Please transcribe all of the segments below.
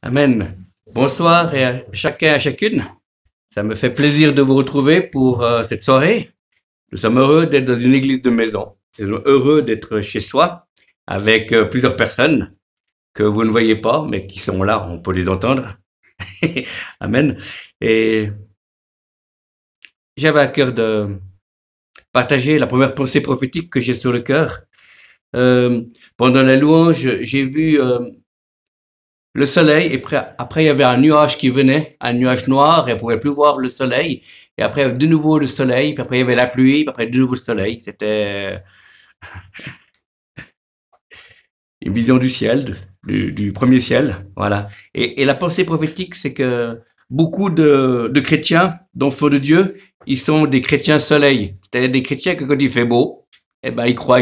Amen. Bonsoir à chacun et à chacune. Ça me fait plaisir de vous retrouver pour cette soirée. Nous sommes heureux d'être dans une église de maison. Nous sommes heureux d'être chez soi avec plusieurs personnes que vous ne voyez pas, mais qui sont là, on peut les entendre. Amen. Et j'avais à cœur de partager la première pensée prophétique que j'ai sur le cœur. Pendant la louange, j'ai vu le soleil, et après il y avait un nuage qui venait, un nuage noir, et on pouvait plus voir le soleil. Et après, il y avait de nouveau le soleil, puis après il y avait la pluie, puis après de nouveau le soleil. C'était une vision du ciel, du premier ciel, voilà. Et la pensée prophétique, c'est que beaucoup de chrétiens, d'enfants de Dieu, ils sont des chrétiens soleil. C'est-à-dire des chrétiens que quand il fait beau, eh ben ils croient.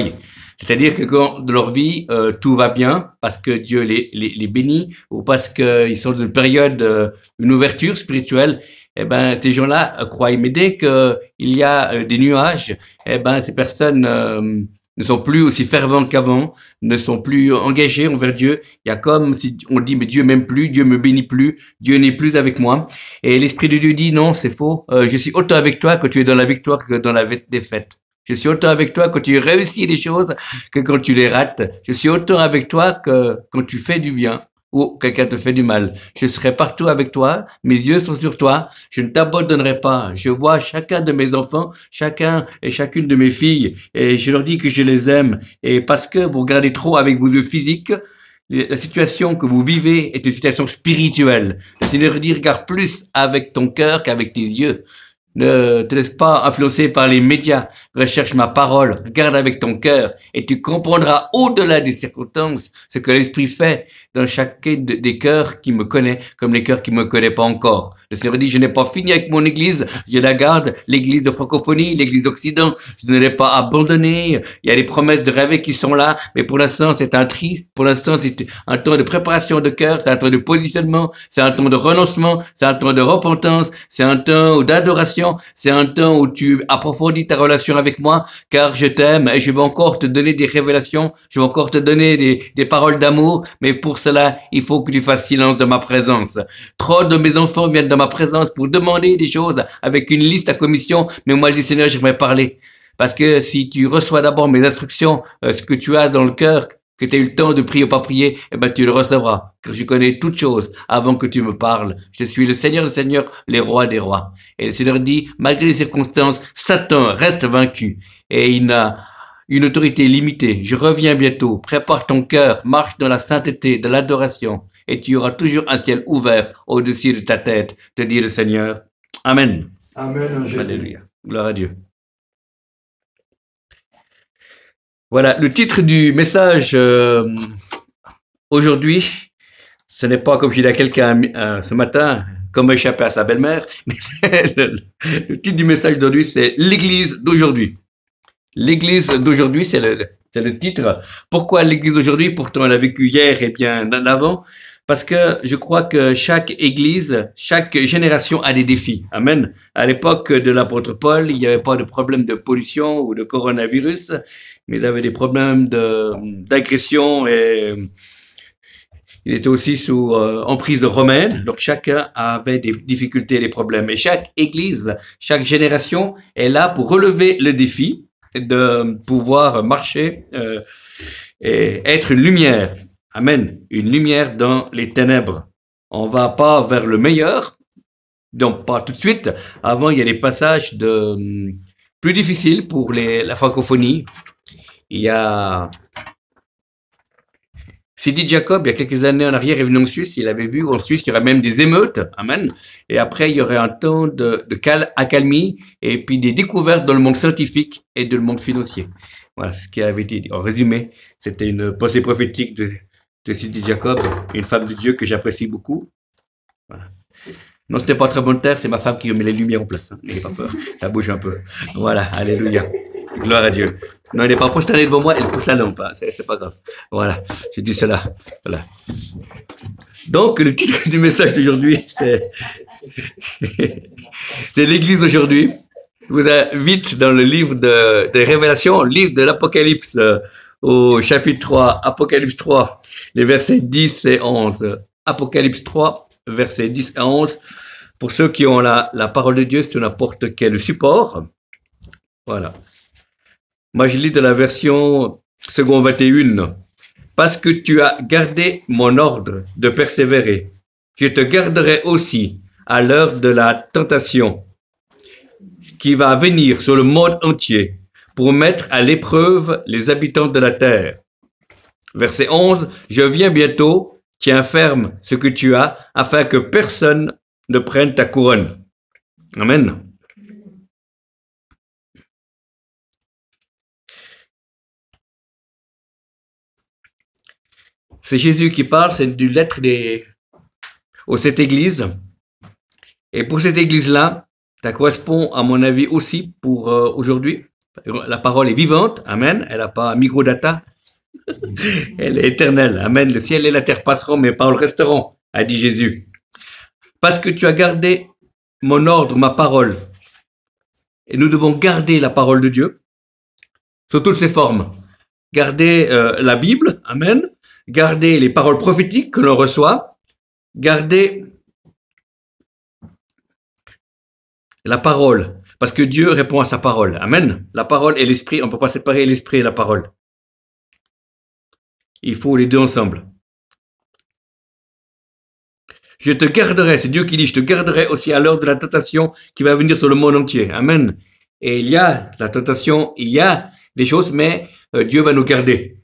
C'est-à-dire que quand dans leur vie tout va bien parce que Dieu les bénit ou parce qu'ils sont dans une période, une ouverture spirituelle, eh ben ces gens-là croient. Mais dès qu'il y a des nuages, eh ben ces personnes ne sont plus aussi ferventes qu'avant, ne sont plus engagées envers Dieu. Il y a comme si on dit mais Dieu m'aime plus, Dieu me bénit plus, Dieu n'est plus avec moi. Et l'Esprit de Dieu dit non, c'est faux. Je suis autant avec toi quand tu es dans la victoire que dans la défaite. Je suis autant avec toi quand tu réussis les choses que quand tu les rates. Je suis autant avec toi que quand tu fais du bien ou quelqu'un te fait du mal. Je serai partout avec toi. Mes yeux sont sur toi. Je ne t'abandonnerai pas. Je vois chacun de mes enfants, chacun et chacune de mes filles, et je leur dis que je les aime. Et parce que vous regardez trop avec vos yeux physiques, la situation que vous vivez est une situation spirituelle. Le Seigneur dit, regarde plus avec ton cœur qu'avec tes yeux. Ne te laisse pas influencer par les médias. Recherche ma parole. Regarde avec ton cœur et tu comprendras au-delà des circonstances ce que l'Esprit fait dans chacun des cœurs qui me connaît comme les cœurs qui me connaissent pas encore. Le Seigneur dit, je n'ai pas fini avec mon église. Je la garde, l'église de francophonie, l'église d'Occident. Je ne l'ai pas abandonnée. Il y a des promesses de rêver qui sont là, mais pour l'instant, c'est un tri. Pour l'instant, c'est un temps de préparation de cœur, c'est un temps de positionnement, c'est un temps de renoncement, c'est un temps de repentance, c'est un temps d'adoration, c'est un temps où tu approfondis ta relation avec moi, car je t'aime et je vais encore te donner des révélations, je vais encore te donner des paroles d'amour, mais pour cela, il faut que tu fasses silence de ma présence. Trop de mes enfants viennent dans ma présence pour demander des choses avec une liste à commission, mais moi je dis Seigneur, j'aimerais parler. Parce que si tu reçois d'abord mes instructions, ce que tu as dans le cœur, que tu as eu le temps de prier ou pas prier, eh ben tu le recevras. Car je connais toutes choses avant que tu me parles. Je suis le Seigneur des Seigneurs, les rois des rois. Et le Seigneur dit, malgré les circonstances, Satan reste vaincu. Et il n'a une autorité limitée. Je reviens bientôt. Prépare ton cœur, marche dans la sainteté, de l'adoration. Et tu auras toujours un ciel ouvert au-dessus de ta tête, te dit le Seigneur. Amen. Amen, Jésus. Alléluia. Gloire à Dieu. Voilà, le titre du message aujourd'hui, ce n'est pas comme je dis à quelqu'un ce matin, comment échapper à sa belle-mère, mais le titre du message d'aujourd'hui, c'est l'Église d'aujourd'hui. L'Église d'aujourd'hui, c'est le titre. Pourquoi l'Église d'aujourd'hui? Pourtant, elle a vécu hier et bien avant. Parce que je crois que chaque église, chaque génération a des défis. Amen. À l'époque de l'apôtre Paul, il n'y avait pas de problème de pollution ou de coronavirus, mais il avait des problèmes d'agression et il était aussi sous emprise romaine. Donc chacun avait des difficultés et des problèmes. Et chaque église, chaque génération est là pour relever le défi de pouvoir marcher et être une lumière. Amen. Une lumière dans les ténèbres. On va pas vers le meilleur, donc pas tout de suite. Avant, il y a des passages plus difficiles pour la francophonie. Il y a Sidi Jacob, il y a quelques années en arrière, est venu en Suisse. Il avait vu en Suisse qu'il y aurait même des émeutes. Amen. Et après, il y aurait un temps accalmie et puis des découvertes dans le monde scientifique et dans le monde financier. Voilà ce qui avait été dit. En résumé, c'était une pensée prophétique de Sidi Jacob, une femme de Dieu que j'apprécie beaucoup. Voilà. Non, ce n'est pas très bonne terre, c'est ma femme qui met les lumières en place. Hein. N'ayez pas peur, ça bouge un peu. Voilà, alléluia. Gloire à Dieu. Non, elle n'est pas prosternée devant moi, elle pousse la lampe. Hein. C'est pas grave. Voilà, je dis cela. Voilà. Donc, le titre du message d'aujourd'hui, c'est l'Église aujourd'hui. Je vous invite dans le livre des Révélations, le livre de l'Apocalypse, au chapitre 3, Apocalypse 3, les versets 10 et 11. Apocalypse 3, versets 10 à 11. Pour ceux qui ont la parole de Dieu sur n'importe quel support. Voilà. Moi, je lis de la version second 21. Parce que tu as gardé mon ordre de persévérer, je te garderai aussi à l'heure de la tentation qui va venir sur le monde entier pour mettre à l'épreuve les habitants de la terre. Verset 11, je viens bientôt, tiens ferme ce que tu as, afin que personne ne prenne ta couronne. Amen. C'est Jésus qui parle, c'est du lettre aux sept églises. Et pour cette église-là, ça correspond à mon avis aussi pour aujourd'hui. La parole est vivante, amen. Elle n'a pas microdata. Elle est éternelle, amen. Le ciel et la terre passeront, mais paroles resteront, a dit Jésus. Parce que tu as gardé mon ordre, ma parole. Et nous devons garder la parole de Dieu sous toutes ses formes. Garder la Bible, amen. Garder les paroles prophétiques que l'on reçoit. Garder la parole. Parce que Dieu répond à sa parole. Amen. La parole et l'esprit, on ne peut pas séparer l'esprit et la parole. Il faut les deux ensemble. Je te garderai, c'est Dieu qui dit, je te garderai aussi à l'heure de la tentation qui va venir sur le monde entier. Amen. Et il y a la tentation, il y a des choses, mais Dieu va nous garder.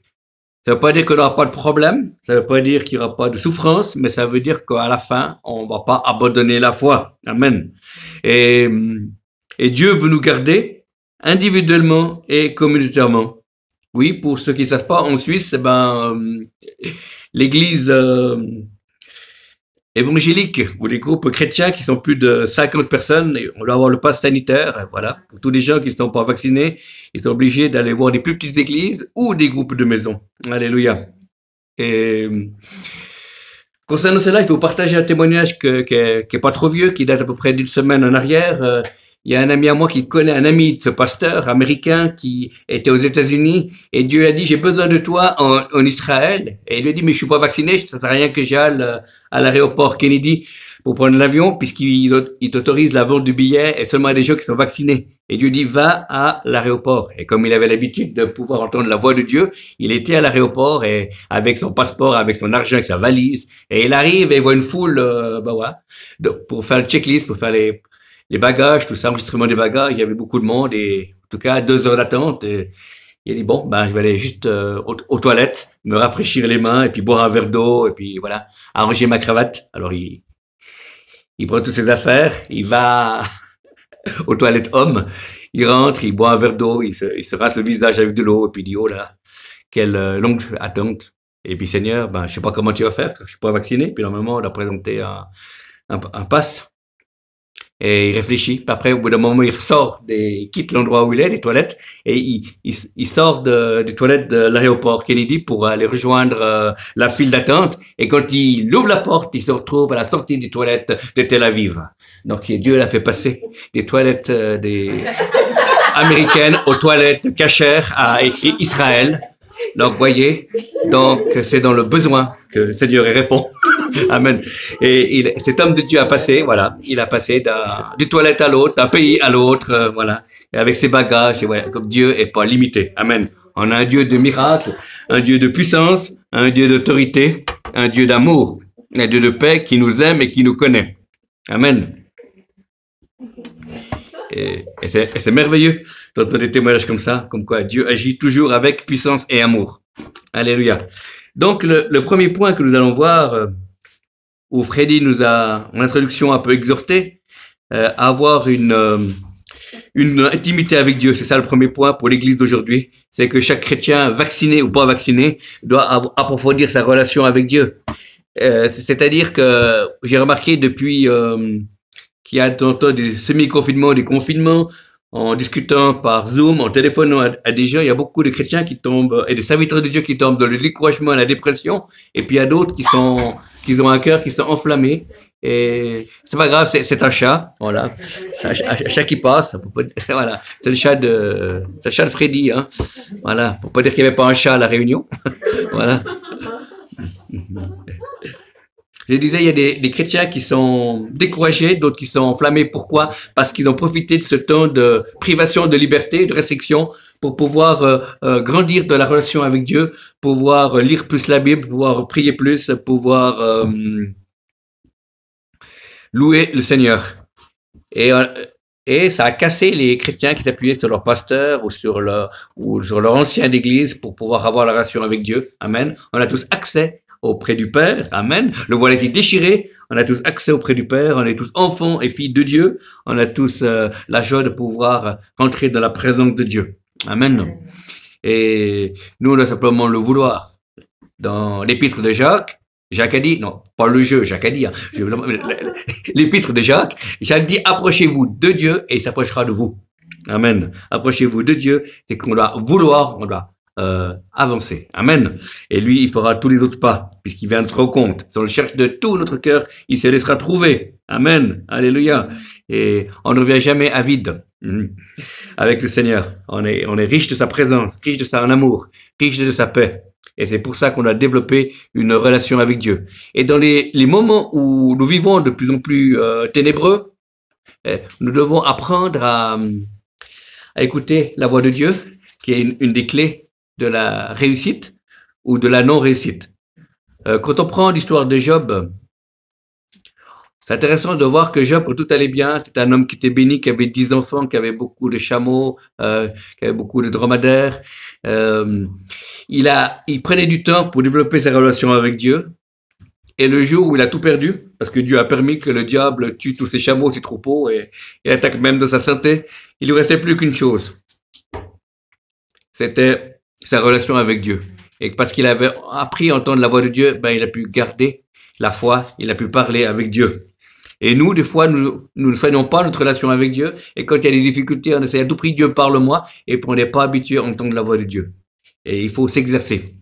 Ça ne veut pas dire qu'il n'y aura pas de problème, ça ne veut pas dire qu'il n'y aura pas de souffrance, mais ça veut dire qu'à la fin, on ne va pas abandonner la foi. Amen. Et Dieu veut nous garder individuellement et communautairement. Oui, pour ceux qui ne savent pas, en Suisse, l'église évangélique ou les groupes chrétiens qui sont plus de 50 personnes, on doit avoir le pass sanitaire, voilà. Pour tous les gens qui ne sont pas vaccinés, ils sont obligés d'aller voir des plus petites églises ou des groupes de maison. Alléluia. Et concernant cela, il faut partager un témoignage qui est pas trop vieux, qui date à peu près d'une semaine en arrière. Il y a un ami à moi qui connaît un ami de ce pasteur américain qui était aux États-Unis et Dieu a dit j'ai besoin de toi en Israël et il lui a dit mais je suis pas vacciné, ça sert à rien que j'aille à l'aéroport Kennedy pour prendre l'avion puisqu'il t'autorise la vente du billet et seulement des gens qui sont vaccinés. Et Dieu dit va à l'aéroport et comme il avait l'habitude de pouvoir entendre la voix de Dieu, il était à l'aéroport et avec son passeport, avec son argent, avec sa valise et il arrive et il voit une foule pour faire le checklist, pour faire les bagages, tout ça, enregistrement des bagages, il y avait beaucoup de monde et en tout cas 2 heures d'attente. Et il a dit bon, je vais aller juste aux toilettes, me rafraîchir les mains et puis boire un verre d'eau et puis voilà, arranger ma cravate. Alors il prend toutes ses affaires, il va aux toilettes hommes, il rentre, il boit un verre d'eau, il se rince le visage avec de l'eau et puis il dit oh là, quelle longue attente. Et puis Seigneur, je sais pas comment tu vas faire, je suis pas vacciné. Puis normalement on a présenté un pass. Et il réfléchit. Puis après, au bout d'un moment, il ressort, il quitte l'endroit où il est, les toilettes, et il sort des toilettes de l'aéroport Kennedy pour aller rejoindre la file d'attente. Et quand il ouvre la porte, il se retrouve à la sortie des toilettes de Tel Aviv. Donc Dieu l'a fait passer des toilettes américaines aux toilettes cachères à Israël. Donc, voyez, c'est dans le besoin que le Seigneur répond. Amen. Et cet homme de Dieu a passé, voilà, il a passé d'une toilette à l'autre, d'un pays à l'autre, voilà, et avec ses bagages, et voilà, comme Dieu est pas limité. Amen. On a un Dieu de miracles, un Dieu de puissance, un Dieu d'autorité, un Dieu d'amour, un Dieu de paix qui nous aime et qui nous connaît. Amen. Et c'est merveilleux d'entendre des témoignages comme ça, comme quoi Dieu agit toujours avec puissance et amour. Alléluia. Donc, le premier point que nous allons voir, où Freddy nous a, en introduction, un peu exhorté, à avoir une intimité avec Dieu. C'est ça le premier point pour l'Église d'aujourd'hui. C'est que chaque chrétien, vacciné ou pas vacciné, doit approfondir sa relation avec Dieu. C'est-à-dire que j'ai remarqué depuis qu'il y a de temps en temps des semi-confinements, des confinements, en discutant par Zoom, en téléphonant à des gens, il y a beaucoup de chrétiens qui tombent, et des serviteurs de Dieu qui tombent dans le découragement et la dépression, et puis il y a d'autres qui ont un cœur qui sont enflammés, et c'est pas grave, c'est un chat, voilà, un chat qui passe, voilà, c'est le chat de Freddy, hein, voilà, pour pas dire qu'il n'y avait pas un chat à la réunion, voilà. Je disais, il y a des chrétiens qui sont découragés, d'autres qui sont enflammés. Pourquoi? Parce qu'ils ont profité de ce temps de privation de liberté, de restriction, pour pouvoir grandir dans la relation avec Dieu, pouvoir lire plus la Bible, pouvoir prier plus, pouvoir louer le Seigneur. Et, euh, et ça a cassé les chrétiens qui s'appuyaient sur leur pasteur ou sur leur ancien d'église pour pouvoir avoir la relation avec Dieu. Amen. On a tous accès auprès du Père. Amen. Le voile a été déchiré. On a tous accès auprès du Père. On est tous enfants et filles de Dieu. On a tous la joie de pouvoir rentrer dans la présence de Dieu. Amen. Et nous, on doit simplement le vouloir. Dans l'épître de Jacques, Jacques a dit, non, pas le jeu, Jacques a dit, hein, l'épître de Jacques, Jacques dit, approchez-vous de Dieu et il s'approchera de vous. Amen. Approchez-vous de Dieu, c'est qu'on doit vouloir, on doit avancer. Amen. Et lui, il fera tous les autres pas, puisqu'il vient notre compte. Si on le cherche de tout notre cœur, il se laissera trouver. Amen. Alléluia. Et on ne revient jamais avide avec le Seigneur. On est riche de sa présence, riche de son amour, riche de sa paix. Et c'est pour ça qu'on a développé une relation avec Dieu. Et dans les moments où nous vivons de plus en plus ténébreux, nous devons apprendre à écouter la voix de Dieu, qui est une des clés de la réussite ou de la non-réussite. Quand on prend l'histoire de Job, c'est intéressant de voir que Job, quand tout allait bien, c'était un homme qui était béni, qui avait 10 enfants, qui avait beaucoup de chameaux, qui avait beaucoup de dromadaires. Il prenait du temps pour développer sa relation avec Dieu. Et le jour où il a tout perdu, parce que Dieu a permis que le diable tue tous ses chameaux, ses troupeaux, et attaque même de sa santé, il lui restait plus qu'une chose. C'était sa relation avec Dieu. Et parce qu'il avait appris à entendre la voix de Dieu, ben, il a pu garder la foi, il a pu parler avec Dieu. Et nous, des fois, nous ne soignons pas notre relation avec Dieu. Et quand il y a des difficultés, on essaie à tout prix, Dieu parle-moi, et puis on n'est pas habitué à entendre la voix de Dieu. Et il faut s'exercer.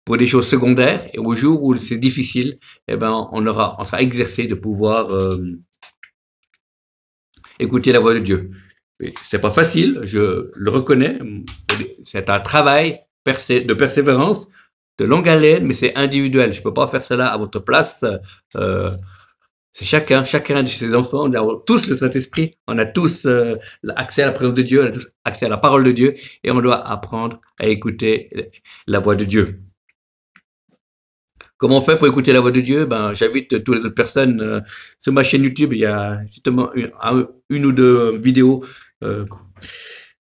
Pour des choses secondaires, et au jour où c'est difficile, eh ben, on sera exercé de pouvoir écouter la voix de Dieu. C'est pas facile, je le reconnais. C'est un travail de persévérance, de longue haleine, mais c'est individuel. Je peux pas faire cela à votre place. C'est chacun de ses enfants. On a tous le Saint-Esprit. On a tous accès à la présence de Dieu. On a tous accès à la parole de Dieu. Et on doit apprendre à écouter la voix de Dieu. Comment on fait pour écouter la voix de Dieu? Ben, j'invite toutes les autres personnes sur ma chaîne YouTube. Il y a justement une ou deux vidéos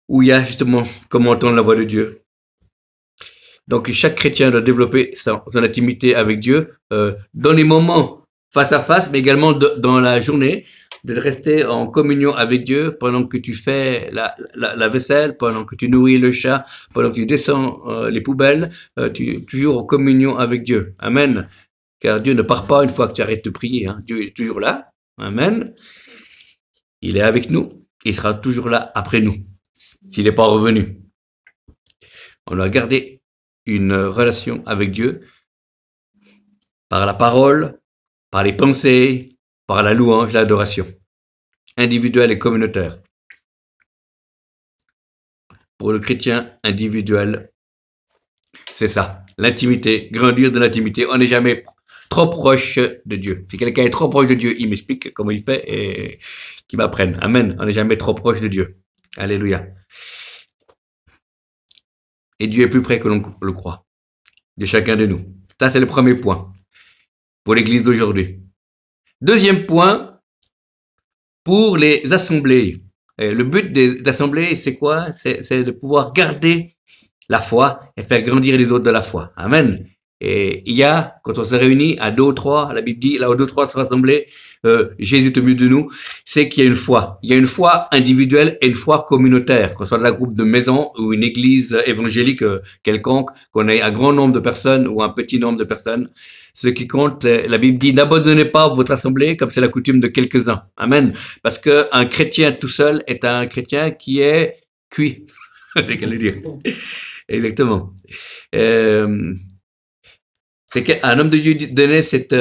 où il y a justement comment entendre la voix de Dieu. Donc, chaque chrétien doit développer son intimité avec Dieu dans les moments face à face, mais également dans la journée, de rester en communion avec Dieu pendant que tu fais la vaisselle, pendant que tu nourris le chat, pendant que tu descends les poubelles, tu es toujours en communion avec Dieu. Amen. Car Dieu ne part pas une fois que tu arrêtes de prier. Hein. Dieu est toujours là. Amen. Il est avec nous. Il sera toujours là après nous, s'il n'est pas revenu. On doit garder une relation avec Dieu par la parole, par les pensées, par la louange, l'adoration, individuelle et communautaire. Pour le chrétien individuel, c'est ça, l'intimité, grandir de l'intimité. On n'est jamais trop proche de Dieu. Si quelqu'un est trop proche de Dieu, il m'explique comment il fait et qu'il m'apprenne. Amen. On n'est jamais trop proche de Dieu. Alléluia. Et Dieu est plus près que l'on le croit, de chacun de nous. Ça, c'est le premier point pour l'Église d'aujourd'hui. Deuxième point, pour les assemblées. Le but des assemblées, c'est quoi? C'est de pouvoir garder la foi et faire grandir les autres de la foi. Amen. Et il y a, quand on se réunit à 2 ou 3, la Bible dit, là où 2 ou 3 se rassemblés, Jésus est au milieu de nous, c'est qu'il y a une foi. Il y a une foi individuelle et une foi communautaire, qu'on soit dans un groupe de maison ou une église évangélique quelconque, qu'on ait un grand nombre de personnes ou un petit nombre de personnes. Ce qui compte, la Bible dit, n'abandonnez pas votre assemblée comme c'est la coutume de quelques-uns. Amen. Parce que un chrétien tout seul est un chrétien qui est cuit. C'est qu'à le dire. Exactement. C'est qu'un homme de Dieu donnait cette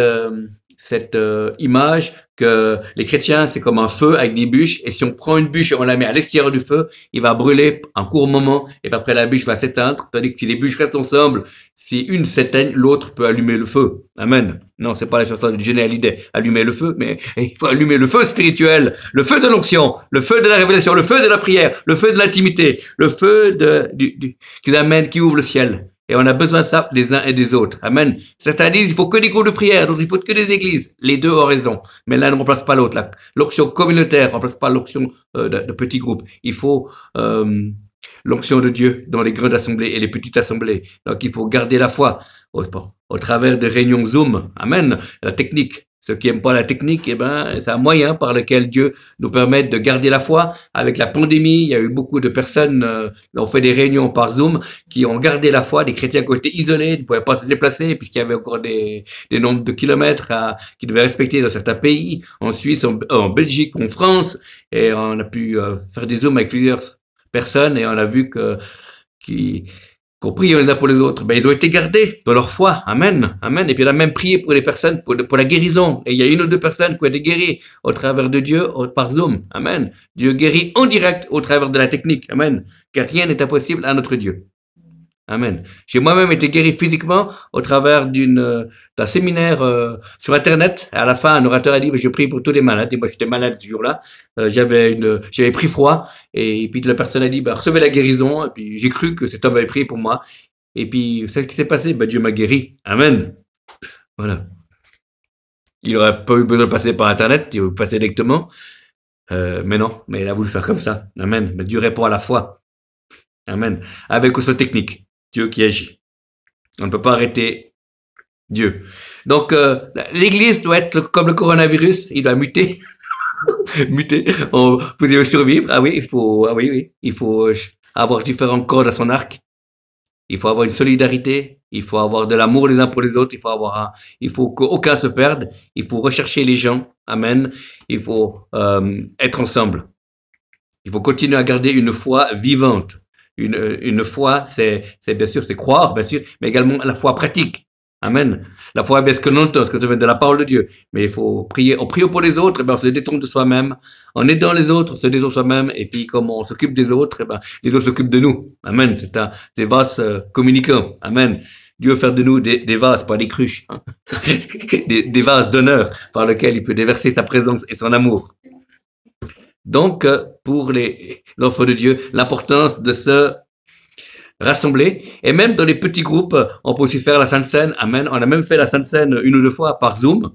cette image que les chrétiens, c'est comme un feu avec des bûches, et si on prend une bûche et on la met à l'extérieur du feu, il va brûler un court moment, et puis après la bûche va s'éteindre, tandis que si les bûches restent ensemble, si une s'éteigne, l'autre peut allumer le feu. Amen. Non, c'est pas la chanson de Johnny Hallyday, allumer le feu, mais il faut allumer le feu spirituel, le feu de l'onction, le feu de la révélation, le feu de la prière, le feu de l'intimité, le feu qui amène, qui ouvre le ciel. Et on a besoin de ça des uns et des autres. Amen. Certains disent, il faut que des groupes de prière, d'autres il faut que des églises. Les deux ont raison. Mais l'un ne remplace pas l'autre. L'onction communautaire ne remplace pas l'onction de petits groupes. Il faut l'onction de Dieu dans les grandes assemblées et les petites assemblées. Donc il faut garder la foi au travers des réunions Zoom. Amen. La technique. Ceux qui aiment pas la technique, eh ben, c'est un moyen par lequel Dieu nous permet de garder la foi. Avec la pandémie, il y a eu beaucoup de personnes qui ont fait des réunions par Zoom, qui ont gardé la foi, des chrétiens qui ont été isolés, qui ne pouvaient pas se déplacer, puisqu'il y avait encore des nombres de kilomètres qu'ils devaient respecter dans certains pays, en Suisse, en Belgique, en France, et on a pu faire des Zooms avec plusieurs personnes, et on a vu qu'on prie les uns pour les autres, ben, ils ont été gardés dans leur foi. Amen. Amen. Et puis, on a même prié pour les personnes, pour la guérison. Et il y a une ou deux personnes qui ont été guéries au travers de Dieu, par Zoom. Amen. Dieu guérit en direct au travers de la technique. Amen. Car rien n'est impossible à notre Dieu. Amen. J'ai moi-même été guéri physiquement au travers d'un séminaire sur Internet. À la fin, un orateur a dit, je prie pour tous les malades. Et moi, j'étais malade ce jour-là. J'avais pris froid. Et puis la personne a dit, recevez la guérison. Et puis j'ai cru que cet homme avait prié pour moi. Et puis, c'est ce qui s'est passé. Dieu m'a guéri. Amen. Voilà. Il n'aurait pas eu besoin de passer par Internet. Il aurait passé directement. Mais non. Mais il a voulu faire comme ça. Amen. Mais Dieu répond à la foi. Amen. Avec ou sans technique. Dieu qui agit. On ne peut pas arrêter Dieu. Donc, l'Église doit être comme le coronavirus, il doit muter. Muter. Vous devez survivre. Ah oui, oui. Il faut avoir différents cordes à son arc. Il faut avoir une solidarité. Il faut avoir de l'amour les uns pour les autres. Il faut qu'aucun se perde. Il faut rechercher les gens. Amen. Il faut être ensemble. Il faut continuer à garder une foi vivante. Une foi, c'est bien sûr, c'est croire, bien sûr, mais également la foi pratique. Amen. La foi avec ce que l'on entend, ce que ça vient de la parole de Dieu. Mais il faut prier. On prie pour les autres, on se détourne de soi-même. En aidant les autres, on se détourne de soi-même. Et puis, comme on s'occupe des autres, les autres s'occupent de nous. Amen. C'est des vases communicants. Amen. Dieu veut faire de nous des vases, pas des cruches. Hein. des vases d'honneur par lesquels il peut déverser sa présence et son amour. Donc, pour les enfants de Dieu, l'importance de se rassembler. Et même dans les petits groupes, on peut aussi faire la Sainte Seine. Amen. On a même fait la Sainte Seine une ou deux fois par Zoom.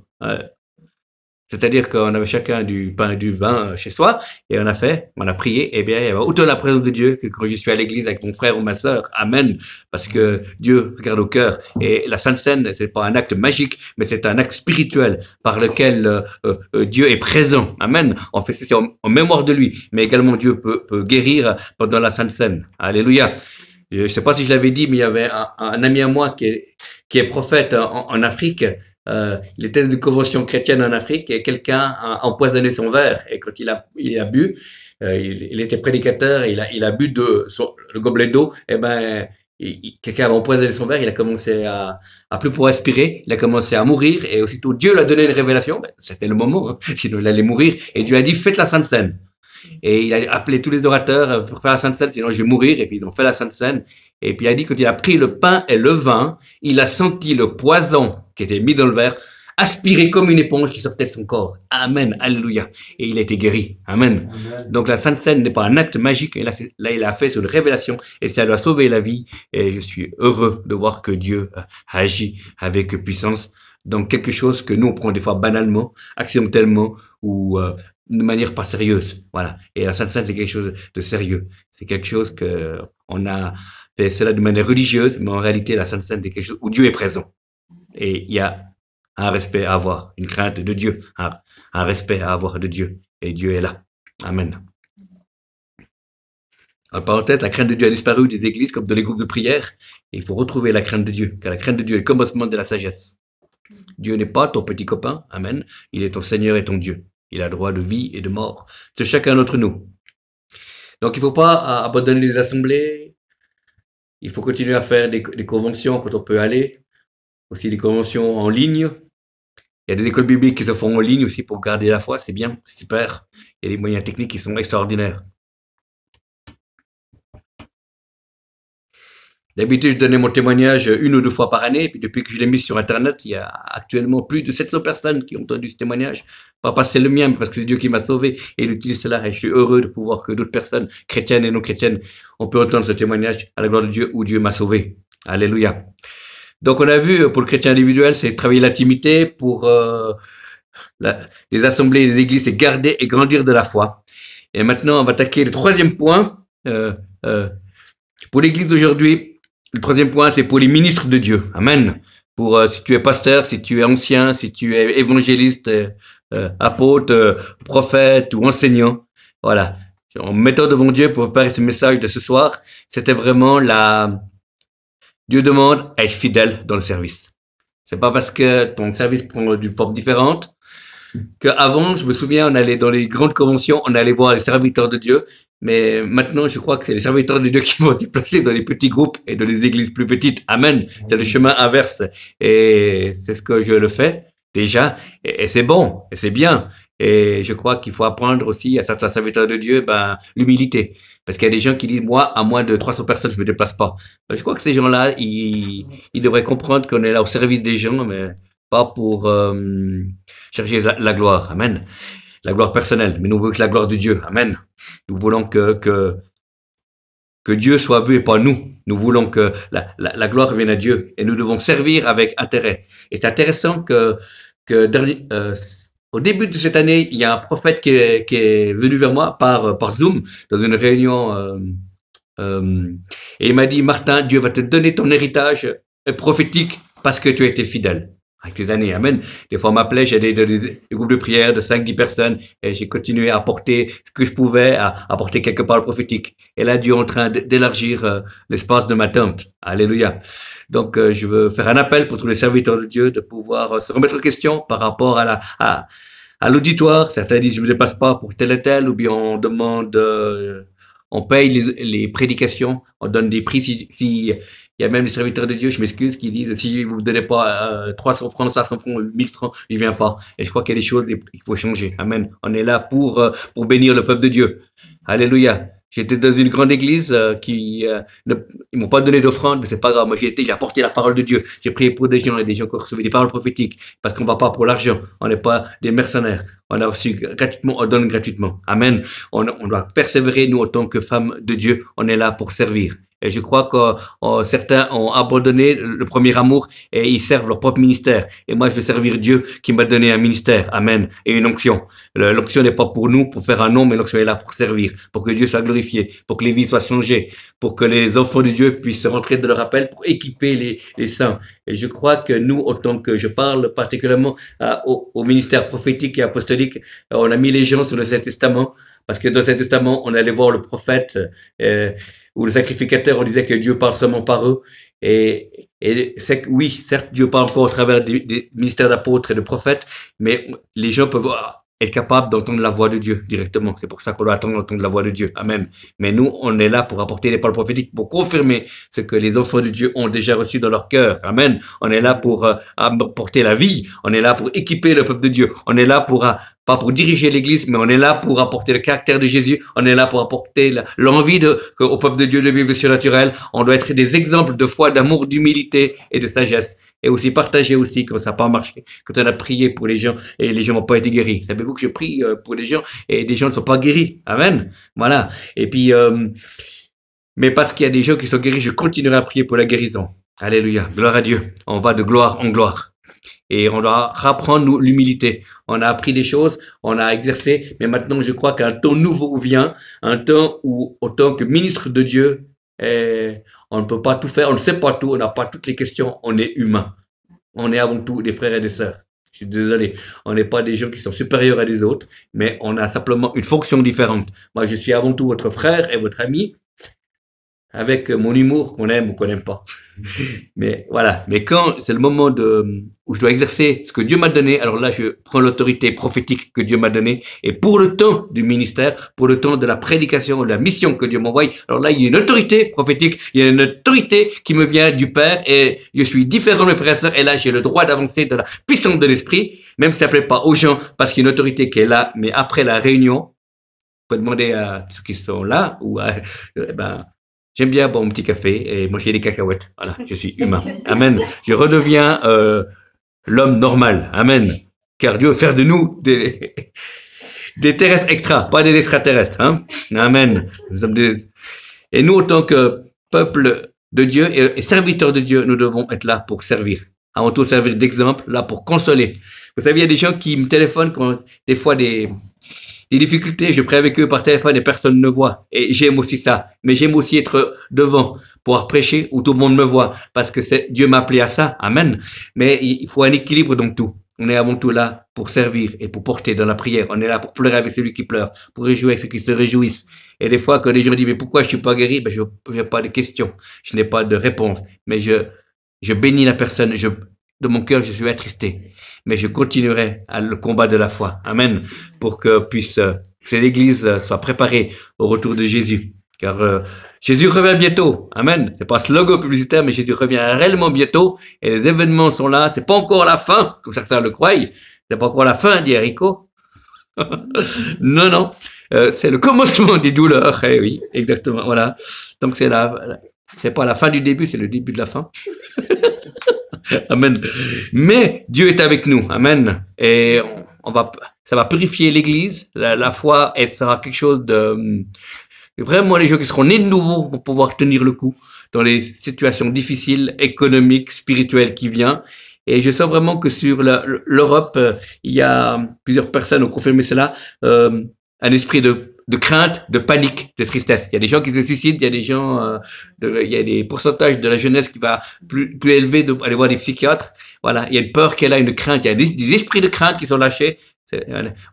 C'est-à-dire qu'on avait chacun du pain et du vin chez soi. Et on a prié. Et bien, il y avait autant la présence de Dieu que quand je suis à l'église avec mon frère ou ma sœur. Amen. Parce que Dieu regarde au cœur. Et la Sainte Seine, c'est pas un acte magique, mais c'est un acte spirituel par lequel Dieu est présent. Amen. On fait ça en mémoire de lui. Mais également, Dieu peut guérir pendant la Sainte Seine. Alléluia. Je ne sais pas si je l'avais dit, mais il y avait un ami à moi qui est prophète en Afrique. Il était dans une convention chrétienne en Afrique et quelqu'un a empoisonné son verre. Et quand il a bu, il était prédicateur, il a bu le gobelet d'eau. Et ben, quelqu'un avait empoisonné son verre. Il a commencé à plus pouvoir respirer. Il a commencé à mourir et aussitôt Dieu lui a donné une révélation. Ben, c'était le moment, hein, sinon il allait mourir. Et Dieu a dit faites la Sainte Seine. Et il a appelé tous les orateurs pour faire la Sainte Seine, sinon je vais mourir. Et puis ils ont fait la Sainte Seine. Et puis il a dit quand il a pris le pain et le vin, il a senti le poison qui était mis dans le verre aspirer comme une éponge qui sortait de son corps. Amen, alléluia. Et il a été guéri. Amen. Amen. Donc la Sainte Seine n'est pas un acte magique. Et là, il a fait sur une révélation et ça lui a sauvé la vie. Et je suis heureux de voir que Dieu agit avec puissance dans quelque chose que nous on prend des fois banalement, accidentellement ou de manière pas sérieuse. Voilà. Et la Sainte Seine, c'est quelque chose de sérieux. C'est quelque chose que on a fait cela de manière religieuse, mais en réalité, la Sainte Seine, c'est quelque chose où Dieu est présent. Et il y a un respect à avoir, une crainte de Dieu, un respect à avoir de Dieu. Et Dieu est là. Amen. En parenthèse, la crainte de Dieu a disparu des églises comme dans les groupes de prière. Et il faut retrouver la crainte de Dieu, car la crainte de Dieu est le commencement de la sagesse. Dieu n'est pas ton petit copain. Amen. Il est ton Seigneur et ton Dieu. Il a droit de vie et de mort. C'est chacun d'entre nous. Donc, il ne faut pas abandonner les assemblées. Il faut continuer à faire des conventions quand on peut aller. Aussi des conventions en ligne. Il y a des écoles bibliques qui se font en ligne aussi pour garder la foi, c'est bien, c'est super. Il y a des moyens techniques qui sont extraordinaires. D'habitude, je donnais mon témoignage 1 ou 2 fois par année, et puis depuis que je l'ai mis sur Internet, il y a actuellement plus de 700 personnes qui ont entendu ce témoignage. Pas parce que c'est le mien, mais parce que c'est Dieu qui m'a sauvé, et il utilise cela, et je suis heureux de pouvoir que d'autres personnes, chrétiennes et non chrétiennes, on peut entendre ce témoignage à la gloire de Dieu, où Dieu m'a sauvé. Alléluia. Donc on a vu, pour le chrétien individuel, c'est travailler l'intimité, pour les assemblées et les églises, c'est garder et grandir de la foi. Et maintenant, on va attaquer le troisième point. Pour l'église d'aujourd'hui, le troisième point, c'est pour les ministres de Dieu. Amen. Pour si tu es pasteur, si tu es ancien, si tu es évangéliste, apôtre, prophète ou enseignant. Voilà. En me mettant devant Dieu pour préparer ce message de ce soir, c'était vraiment Dieu demande à être fidèle dans le service. C'est pas parce que ton service prend une forme différente qu'avant, je me souviens, on allait dans les grandes conventions, on allait voir les serviteurs de Dieu. Mais maintenant, je crois que c'est les serviteurs de Dieu qui vont se déplacer dans les petits groupes et dans les églises plus petites. Amen. C'est le chemin inverse. Et c'est ce que je le fais déjà. Et c'est bon. Et c'est bien. Et je crois qu'il faut apprendre aussi à certains serviteurs de Dieu, l'humilité. Parce qu'il y a des gens qui disent, moi, à moins de 300 personnes, je me déplace pas. Je crois que ces gens-là, ils devraient comprendre qu'on est là au service des gens, mais pas pour chercher la gloire. Amen. La gloire personnelle, mais nous voulons que la gloire de Dieu. Amen. Nous voulons que Dieu soit vu et pas nous. Nous voulons que la gloire vienne à Dieu et nous devons servir avec intérêt. Et c'est intéressant que au début de cette année, il y a un prophète qui est venu vers moi par Zoom dans une réunion et il m'a dit, Martin, Dieu va te donner ton héritage prophétique parce que tu as été fidèle. Avec les années, amen. Des fois, on m'appelait, j'allais dans des groupes de prière de 5-10 personnes et j'ai continué à apporter ce que je pouvais, à apporter quelques paroles prophétiques. Et là, Dieu est en train d'élargir l'espace de ma tente. Alléluia. Donc, je veux faire un appel pour tous les serviteurs de Dieu de pouvoir se remettre en question par rapport à l'auditoire. Certains disent, je ne me dépasse pas pour tel et tel, ou bien on demande, on paye les prédications, on donne des prix si il y a même des serviteurs de Dieu, je m'excuse, qui disent, si vous ne donnez pas 300 francs, 500 francs, 1000 francs, je ne viens pas. Et je crois qu'il y a des choses qu'il faut changer. Amen. On est là pour bénir le peuple de Dieu. Alléluia. J'étais dans une grande église ils m'ont pas donné d'offrande, mais c'est pas grave. Moi, j'ai apporté la parole de Dieu. J'ai prié pour des gens et des gens qui ont reçu des paroles prophétiques. Parce qu'on va pas pour l'argent. On n'est pas des mercenaires. On a reçu gratuitement, on donne gratuitement. Amen. On doit persévérer, nous, en tant que femmes de Dieu. On est là pour servir. Et je crois que certains ont abandonné le premier amour et ils servent leur propre ministère. Et moi, je veux servir Dieu qui m'a donné un ministère. Amen. Et une onction. L'onction n'est pas pour nous, pour faire un nom, mais l'onction est là pour servir, pour que Dieu soit glorifié, pour que les vies soient changées, pour que les enfants de Dieu puissent rentrer de leur appel, pour équiper les saints. Et je crois que nous, autant que je parle particulièrement au ministère prophétique et apostolique, on a mis les gens sur le Saint-Testament, parce que dans le Saint-Testament, on allait voir le prophète, ou le sacrificateur, on disait que Dieu parle seulement par eux. Et c'est que oui, certes, Dieu parle encore au travers des ministères d'apôtres et de prophètes, mais les gens peuvent être capables d'entendre la voix de Dieu directement. C'est pour ça qu'on doit attendre d'entendre la voix de Dieu. Amen. Mais nous, on est là pour apporter les paroles prophétiques, pour confirmer ce que les enfants de Dieu ont déjà reçu dans leur cœur. Amen. On est là pour apporter la vie. On est là pour équiper le peuple de Dieu. On est là pour pas pour diriger l'Église, mais on est là pour apporter le caractère de Jésus. On est là pour apporter l'envie au peuple de Dieu de vivre le surnaturel. On doit être des exemples de foi, d'amour, d'humilité et de sagesse. Et aussi partager aussi quand ça n'a pas marché, quand on a prié pour les gens et les gens n'ont pas été guéris. Savez-vous que je prie pour les gens et des gens ne sont pas guéris. Amen. Voilà. Et puis, mais parce qu'il y a des gens qui sont guéris, je continuerai à prier pour la guérison. Alléluia. Gloire à Dieu. On va de gloire en gloire. Et on doit apprendre l'humilité. On a appris des choses, on a exercé, mais maintenant je crois qu'un temps nouveau vient, un temps où, en tant que ministre de Dieu, on ne peut pas tout faire, on ne sait pas tout, on n'a pas toutes les questions, on est humain. On est avant tout des frères et des sœurs. Je suis désolé, on n'est pas des gens qui sont supérieurs à des autres, mais on a simplement une fonction différente. Moi, je suis avant tout votre frère et votre ami. avec mon humour qu'on aime ou qu'on n'aime pas. Mais voilà. Mais quand c'est le moment où je dois exercer ce que Dieu m'a donné, alors là, je prends l'autorité prophétique que Dieu m'a donnée. Et pour le temps du ministère, pour le temps de la prédication, de la mission que Dieu m'envoie, alors là, il y a une autorité prophétique, il y a une autorité qui me vient du Père et je suis différent de mes frères et sœurs. Et là, j'ai le droit d'avancer de la puissance de l'esprit, même si ça plaît pas aux gens parce qu'il y a une autorité qui est là. Mais après la réunion, peut demander à ceux qui sont là ou j'aime bien boire mon petit café et manger des cacahuètes. Voilà, je suis humain. Amen. Je redeviens l'homme normal. Amen. Car Dieu veut faire de nous des terrestres extra, pas des extraterrestres. Hein. Amen. Et nous, en tant que peuple de Dieu et serviteurs de Dieu, nous devons être là pour servir. Avant tout, servir d'exemple, là pour consoler. Vous savez, il y a des gens qui me téléphonent quand des fois des difficultés, je prie avec eux par téléphone et personne ne voit. Et j'aime aussi ça. Mais j'aime aussi être devant, pouvoir prêcher où tout le monde me voit. Parce que Dieu m'a appelé à ça. Amen. Mais il faut un équilibre dans tout. On est avant tout là pour servir et pour porter dans la prière. On est là pour pleurer avec celui qui pleure, pour réjouir avec ceux qui se réjouissent. Et des fois, quand les gens disent, mais pourquoi je suis pas guéri? Je n'ai pas de questions. Je n'ai pas de réponse. Mais je bénis la personne. De mon cœur, je suis attristé. Mais je continuerai le combat de la foi. Amen. Pour que l'Église soit préparée au retour de Jésus. Car Jésus revient bientôt. Amen. C'est pas un slogan publicitaire, mais Jésus revient réellement bientôt. Et les événements sont là. C'est pas encore la fin, comme certains le croient. C'est pas encore la fin, dit Enrico. Non, non. C'est le commencement des douleurs. Eh oui, exactement. Voilà. Donc c'est pas la fin du début, c'est le début de la fin. Amen. Mais Dieu est avec nous. Amen. Et ça va purifier l'Église. La foi, elle sera quelque chose de vraiment, les gens qui seront nés de nouveau vont pouvoir tenir le coup dans les situations difficiles, économiques, spirituelles qui viennent. Et je sens vraiment que sur l'Europe, il y a plusieurs personnes ont confirmé cela, un esprit de crainte, de panique, de tristesse. Il y a des gens qui se suicident, il y a des gens, il y a des pourcentages de la jeunesse qui va plus élevé d'aller voir des psychiatres. Voilà, il y a une peur qu'elle a, une crainte, il y a des esprits de crainte qui sont lâchés.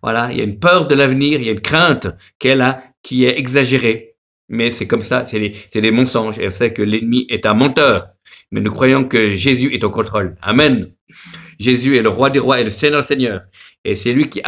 Voilà, il y a une peur de l'avenir, il y a une crainte qu'elle a qui est exagérée. Mais c'est comme ça, c'est des mensonges. Et on sait que l'ennemi est un menteur. Mais nous croyons que Jésus est au contrôle. Amen. Jésus est le roi des rois et le Seigneur des seigneurs. Et c'est lui qui